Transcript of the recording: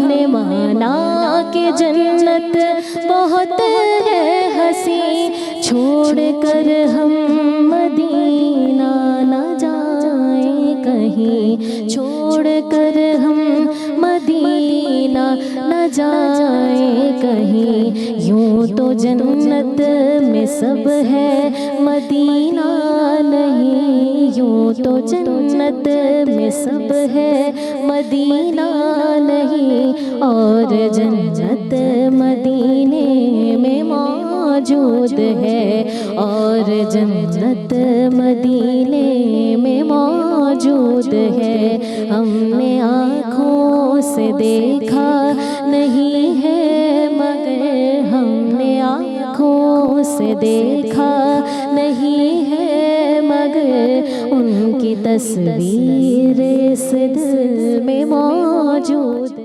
نے مانا کہ جنت بہت ہے ہنسی، چھوڑ کر ہم مدینہ نہ جائیں کہیں، چھوڑ کر ہم مدینہ نہ جائیں کہیں، یوں تو جنت میں سب ہے مدینہ نہیں، یوں تو جنت میں سب ہے مدینہ نہیں، اور جنت مدینے میں موجود ہے، اور جنت مدینے میں موجود ہے، ہم نے آنکھوں سے دیکھا نہیں ہے مگر، ہم نے آنکھوں سے دیکھا نہیں ہے مگر، ان کی تصویر اس دل میں موجود